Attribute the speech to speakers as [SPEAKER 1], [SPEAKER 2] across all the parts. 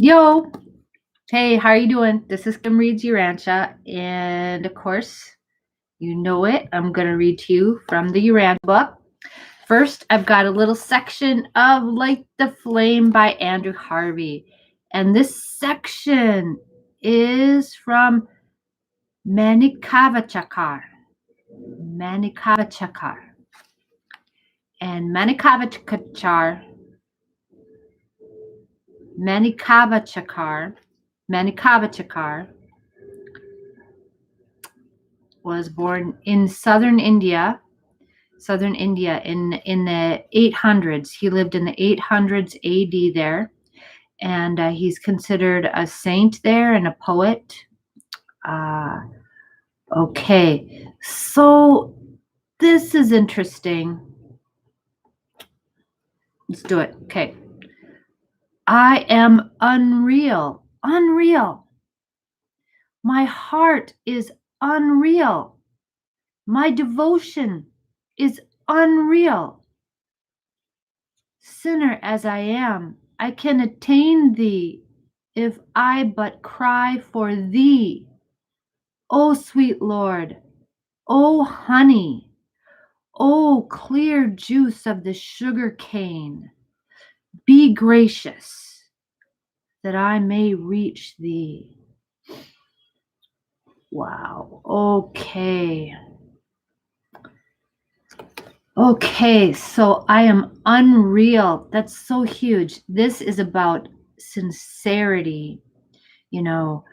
[SPEAKER 1] Yo, hey, how are you doing? This is Kim Reads Urantia, and of course, you know it. I'm going to read to you from the Urantia book. First, I've got a little section of Light the Flame by Andrew Harvey, and this section is from Manikavachakar. And Manikavachakar was born in southern India in the 800s. He lived in the 800s AD there, and he's considered a saint there and a poet. Okay, so this is interesting. Let's do it. Okay. I am unreal. My heart is unreal. My devotion is unreal. Sinner as I am, I can attain thee if I but cry for thee. O sweet Lord, O honey, O clear juice of the sugar cane, be gracious that I may reach thee. Wow. Okay, so I am unreal. That's so huge. This is about sincerity. You know,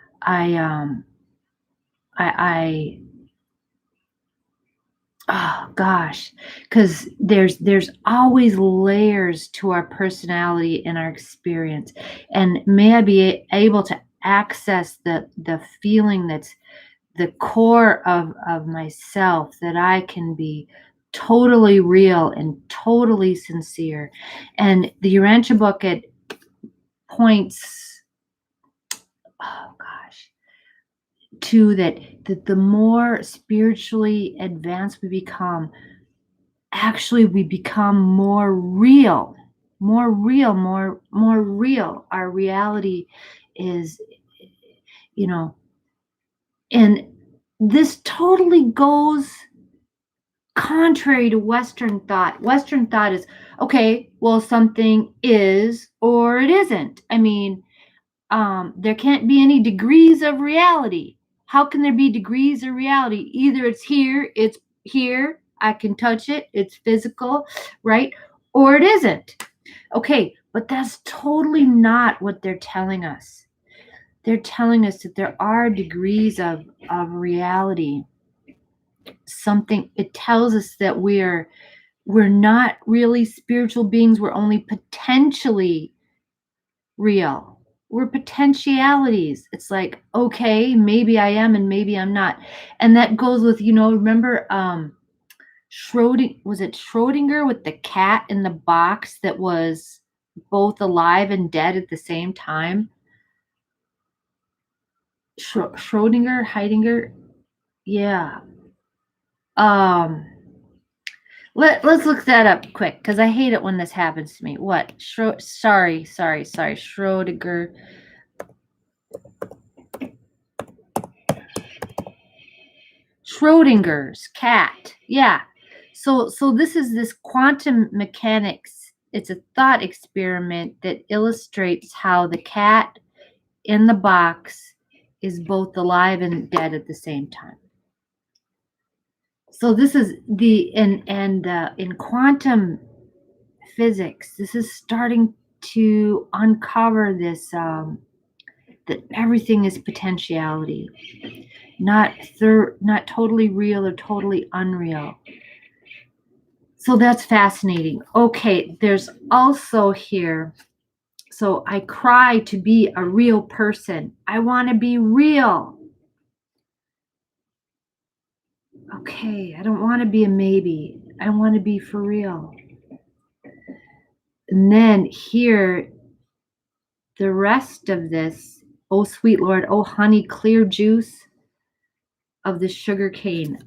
[SPEAKER 1] oh gosh, because there's always layers to our personality and our experience. And may I be able to access the feeling that's the core of myself, that I can be totally real and totally sincere. And the Urantia book, it points, oh gosh, to that the more spiritually advanced we become, actually we become more real. Our reality is, and this totally goes contrary to Western thought. Western thought is, okay, well, something is or it isn't. I mean, there can't be any degrees of reality. How can there be degrees of reality? Either it's here, I can touch it, it's physical, right? Or it isn't. Okay, but that's totally not what they're telling us. They're telling us that there are degrees of reality. It tells us that we're not really spiritual beings. We're only potentially real. We're potentialities. It's like, okay, maybe I am and maybe I'm not. And that goes with, remember Schrodinger with the cat in the box that was both alive and dead at the same time? Heidinger? Yeah. Let's look that up quick, because I hate it when this happens to me. What? Sorry. Schrodinger. Schrodinger's cat. Yeah. So this is this quantum mechanics. It's a thought experiment that illustrates how the cat in the box is both alive and dead at the same time. So this is in quantum physics, this is starting to uncover this, that everything is potentiality, not totally real or totally unreal. So that's fascinating. Okay, there's also here, so I cry to be a real person. I want to be real. Okay, I don't want to be a maybe. I want to be for real. And then here, the rest of this, oh sweet Lord, oh honey, clear juice of the sugar cane.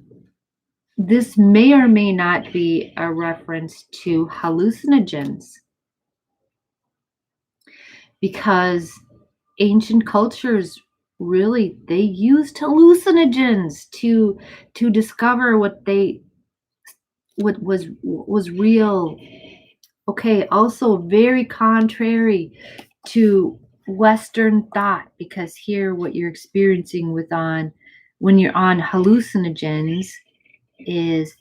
[SPEAKER 1] This may or may not be a reference to hallucinogens, because ancient cultures really they used hallucinogens to discover what was real. Okay, also very contrary to Western thought, because here what you're experiencing with on when you're on hallucinogens is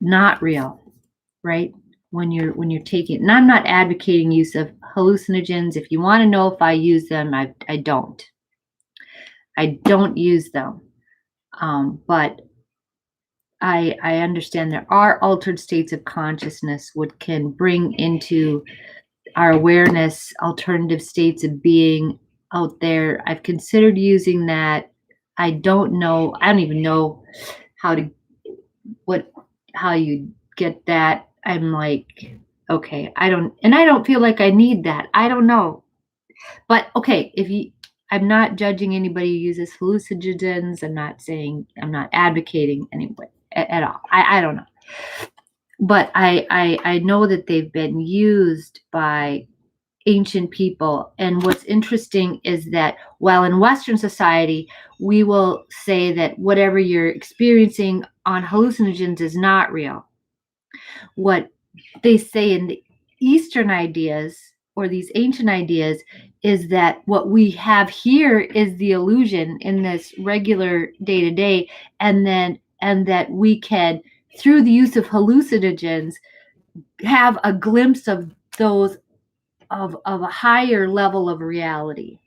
[SPEAKER 1] not real, right? When you're taking, and I'm not advocating use of hallucinogens. If you want to know if I use them, I don't. I don't use them. But I understand there are altered states of consciousness what can bring into our awareness alternative states of being out there. I've considered using that. I don't know. I don't even know how to what how you get that. I'm like, okay, I don't feel like I need that. I don't know. But okay, if you I'm not judging anybody who uses hallucinogens. I'm not advocating anyway at all. I don't know. But I know that they've been used by ancient people. And what's interesting is that while in Western society, we will say that whatever you're experiencing on hallucinogens is not real. What they say in the Eastern ideas or these ancient ideas is that what we have here is the illusion in this regular day to day, and that we can, through the use of hallucinogens, have a glimpse of those of a higher level of reality.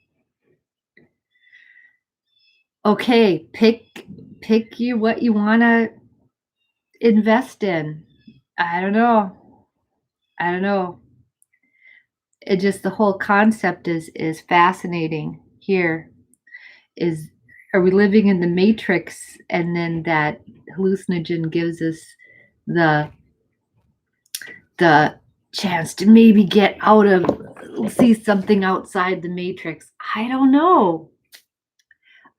[SPEAKER 1] Okay, pick you what you want to invest in. I don't know. I don't know. It just the whole concept is fascinating here. Is Are we living in the matrix, and then that hallucinogen gives us the the chance to maybe get out of see something outside the matrix? I don't know.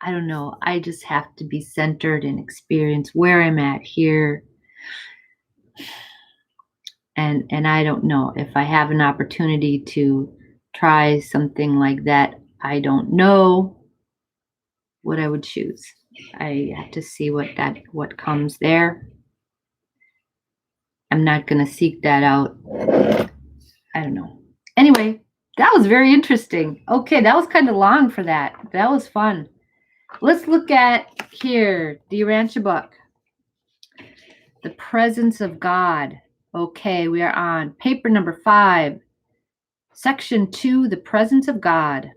[SPEAKER 1] I don't know. I just have to be centered and experience where I'm at here. And I don't know if I have an opportunity to try something like that. I don't know what I would choose. I have to see what comes there. I'm not going to seek that out. I don't know. Anyway, that was very interesting. Okay, that was kind of long for that. That was fun. Let's look at here, the Urantia book. The presence of God. Okay, we are on paper number 5, section 2, the presence of God,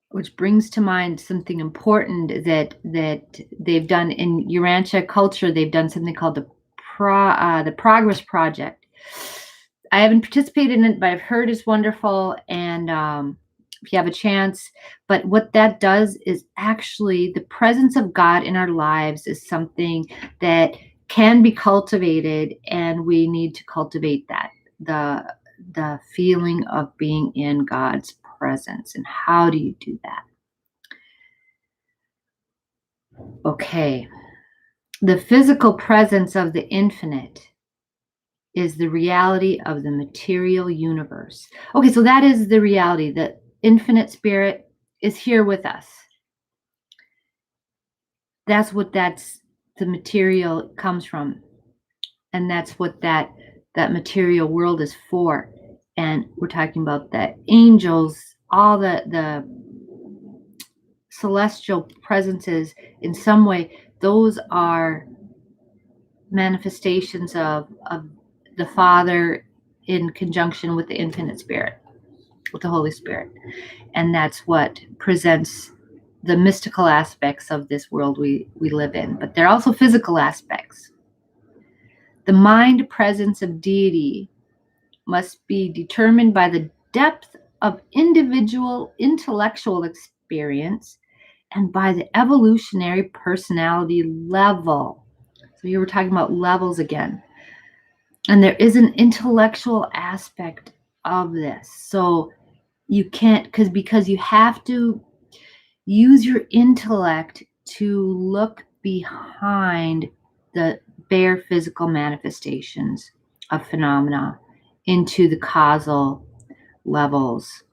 [SPEAKER 1] which brings to mind something important that they've done in Urantia culture. They've done something called the Progress Project. I haven't participated in it, but I've heard it's wonderful. And if you have a chance, but what that does is actually the presence of God in our lives is something that can be cultivated, and we need to cultivate that the feeling of being in God's presence. And how do you do that? Okay, the physical presence of the infinite is the reality of the material universe. Okay, so that is the reality. The infinite spirit is here with us. That's the material comes from. And that's what that material world is for. And we're talking about the angels, all the celestial presences in some way. Those are manifestations of the Father in conjunction with the infinite spirit, with the Holy Spirit. And that's what presents the mystical aspects of this world we live in. But there are also physical aspects. The mind presence of deity must be determined by the depth of individual intellectual experience and by the evolutionary personality level. So you were talking about levels again. And there is an intellectual aspect of this. So you can't, because you have to use your intellect to look behind the bare physical manifestations of phenomena into the causal levels.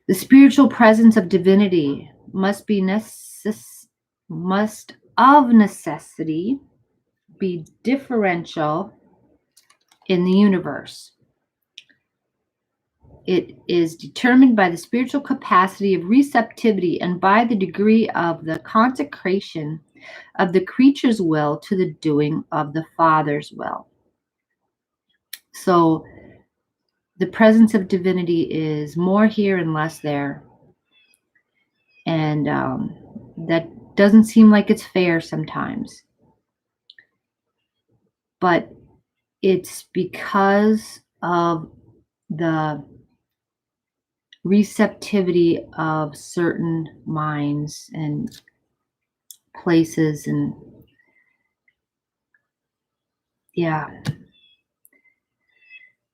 [SPEAKER 1] The spiritual presence of divinity must of necessity be differential in the universe. It is determined by the spiritual capacity of receptivity and by the degree of the consecration of the creature's will to the doing of the Father's will. So the presence of divinity is more here and less there. And that doesn't seem like it's fair sometimes. But it's because of the receptivity of certain minds and places, and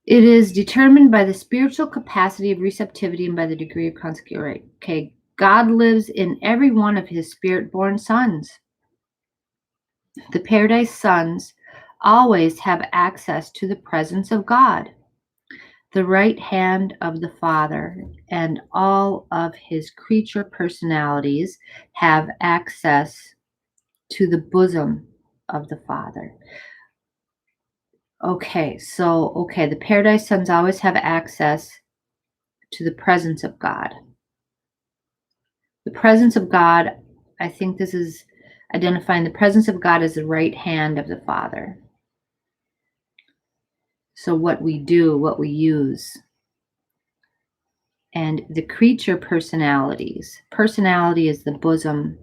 [SPEAKER 1] it is determined by the spiritual capacity of receptivity and by the degree of consecration. Okay, God lives in every one of his spirit-born sons. The paradise sons always have access to the presence of God, the right hand of the Father, and all of his creature personalities have access to the bosom of the Father. Okay, so, the paradise sons always have access to the presence of God. The presence of God, I think this is identifying the presence of God as the right hand of the Father. So what we do, what we use. And the creature personalities. Personality is the bosom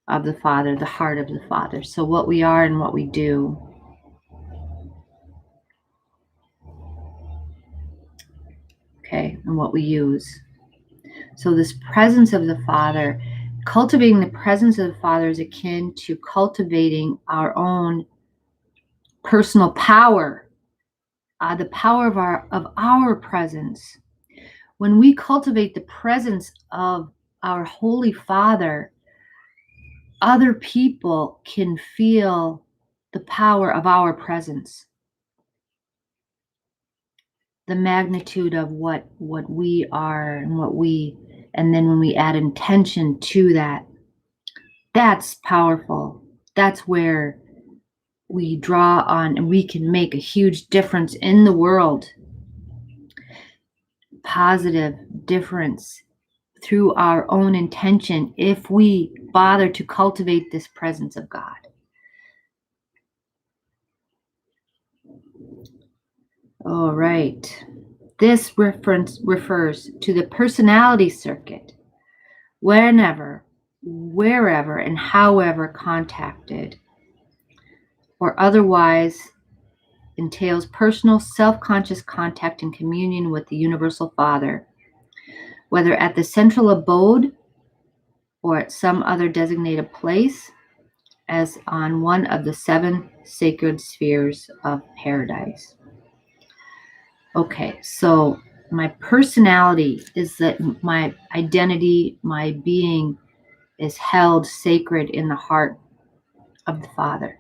[SPEAKER 1] of the Father, the heart of the Father. So what we are and what we do. Okay, and what we use. So this presence of the Father, cultivating the presence of the Father is akin to cultivating our own personal power, the power of our presence. When we cultivate the presence of our Holy Father, other people can feel the power of our presence, the magnitude of what we are and then when we add intention to that, that's powerful. That's where we draw on and we can make a huge difference in the world. Positive difference through our own intention if we bother to cultivate this presence of God. All right. This reference refers to the personality circuit, wherever, and however contacted, or otherwise entails personal self-conscious contact and communion with the Universal Father, whether at the central abode or at some other designated place, as on one of the 7 sacred spheres of paradise. Okay, so my personality is that my identity, my being is held sacred in the heart of the Father.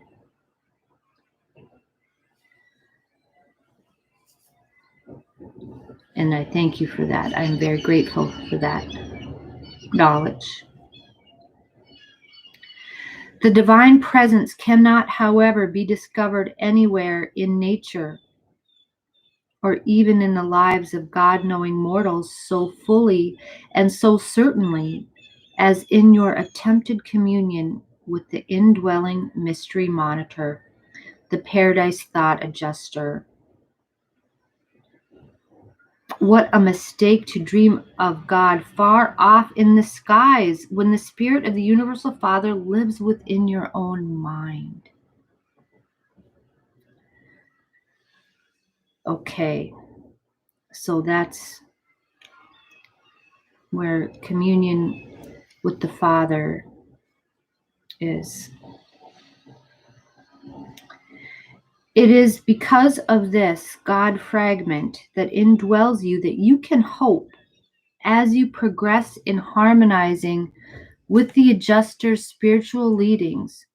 [SPEAKER 1] And I thank you for that. I'm very grateful for that knowledge. The divine presence cannot, however, be discovered anywhere in nature or even in the lives of God-knowing mortals so fully and so certainly as in your attempted communion with the indwelling mystery monitor, the Paradise Thought Adjuster. What a mistake to dream of God far off in the skies when the Spirit of the Universal Father lives within your own mind. Okay, so that's where communion with the Father is. It is because of this God fragment that indwells you that you can hope, as you progress in harmonizing with the adjuster's spiritual leadings,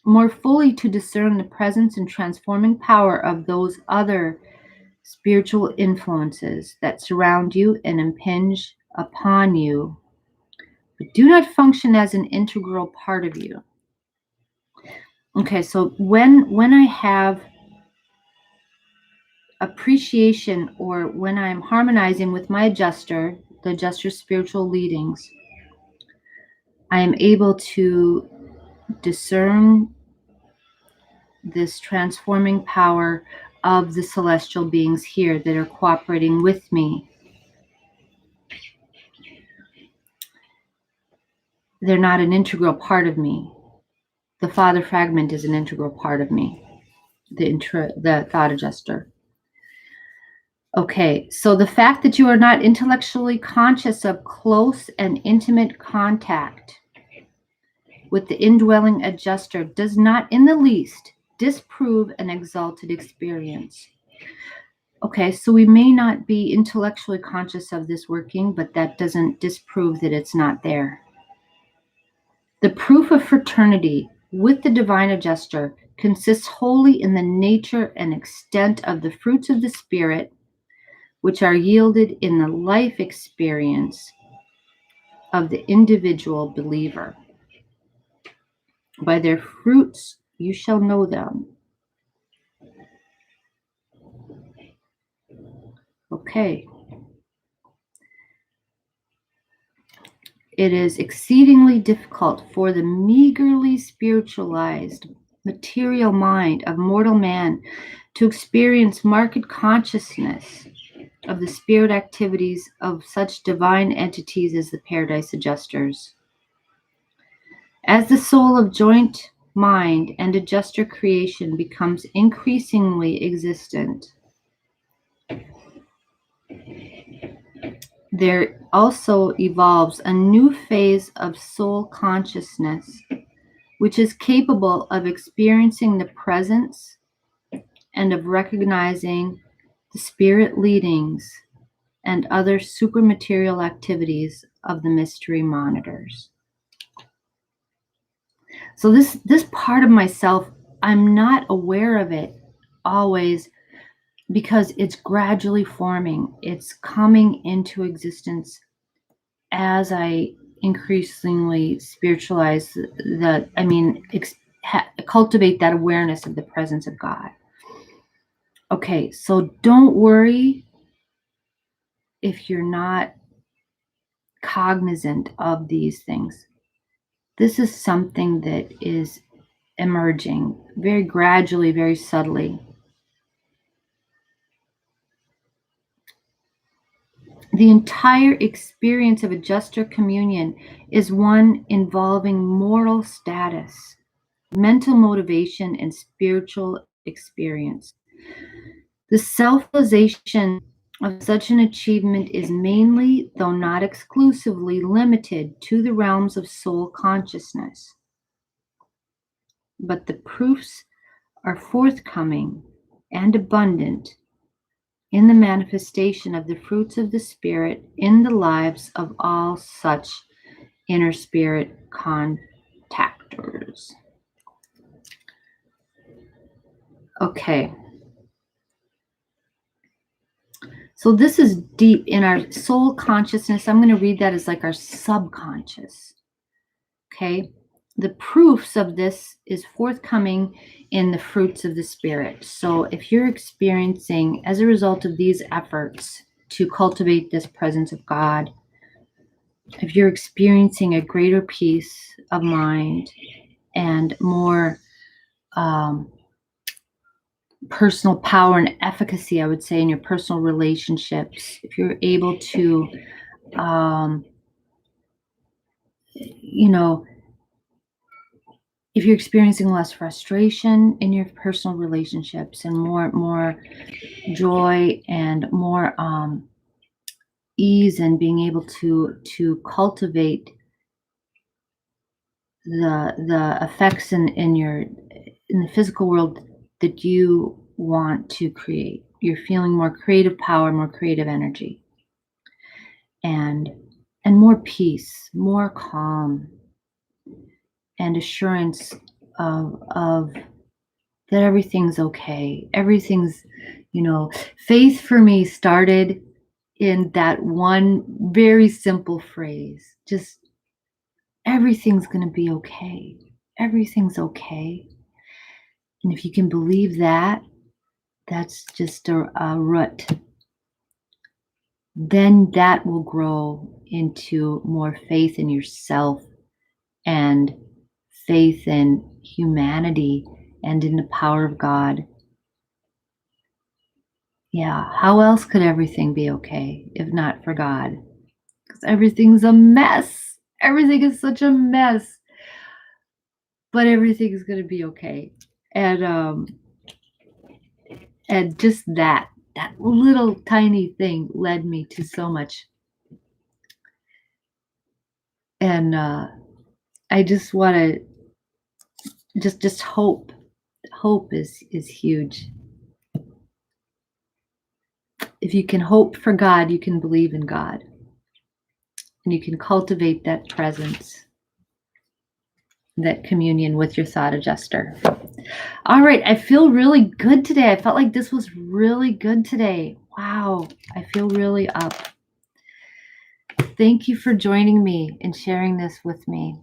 [SPEAKER 1] more fully to discern the presence and transforming power of those other spiritual influences that surround you and impinge upon you, but do not function as an integral part of you. Okay, so when I have appreciation, or when I'm harmonizing with my adjuster, the adjuster's spiritual leadings, I am able to discern this transforming power of the celestial beings here that are cooperating with me. They're not an integral part of me. The father fragment is an integral part of me, the thought adjuster. Okay, so the fact that you are not intellectually conscious of close and intimate contact with the indwelling adjuster does not in the least disprove an exalted experience. Okay, so we may not be intellectually conscious of this working, but that doesn't disprove that it's not there. The proof of fraternity with the divine adjuster consists wholly in the nature and extent of the fruits of the Spirit, which are yielded in the life experience of the individual believer. By their fruits you shall know them. Okay. It is exceedingly difficult for the meagerly spiritualized material mind of mortal man to experience marked consciousness of the spirit activities of such divine entities as the Paradise Adjusters. As the soul of joint mind and adjuster creation becomes increasingly existent, there also evolves a new phase of soul consciousness, which is capable of experiencing the presence and of recognizing the spirit leadings and other supermaterial activities of the mystery monitors. So this part of myself, I'm not aware of it always, because it's gradually forming. It's coming into existence as I increasingly spiritualize cultivate that awareness of the presence of God. Okay, so don't worry if you're not cognizant of these things. This is something that is emerging very gradually, very subtly. The entire experience of adjuster communion is one involving moral status, mental motivation, and spiritual experience. The selfization of such an achievement is mainly, though not exclusively, limited to the realms of soul consciousness. But the proofs are forthcoming and abundant in the manifestation of the fruits of the Spirit in the lives of all such inner spirit contactors. Okay. So this is deep in our soul consciousness. I'm going to read that as like our subconscious. Okay. The proofs of this is forthcoming in the fruits of the Spirit. So if you're experiencing, as a result of these efforts to cultivate this presence of God, if you're experiencing a greater peace of mind and more personal power and efficacy, I would say, in your personal relationships, if you're able to, if you're experiencing less frustration in your personal relationships and more joy and more ease, and being able to cultivate the effects in the physical world that you want to create. You're feeling more creative power, more creative energy, and more peace, more calm, and assurance of that everything's okay. Everything's, faith for me started in that one very simple phrase. Just everything's going to be okay. Everything's okay. And if you can believe that, that's just a root. Then that will grow into more faith in yourself and faith in humanity and in the power of God. Yeah, how else could everything be okay if not for God? Because everything's a mess. Everything is such a mess, but everything is going to be okay. And just that little tiny thing led me to so much. And I just want to just hope. Hope is huge. If you can hope for God, you can believe in God, and you can cultivate that presence, that communion with your thought adjuster. All right, I feel really good today. I felt like this was really good today. Wow, I feel really up. Thank you for joining me and sharing this with me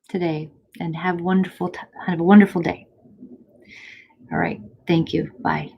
[SPEAKER 1] today, and have a wonderful day. All right, thank you. Bye.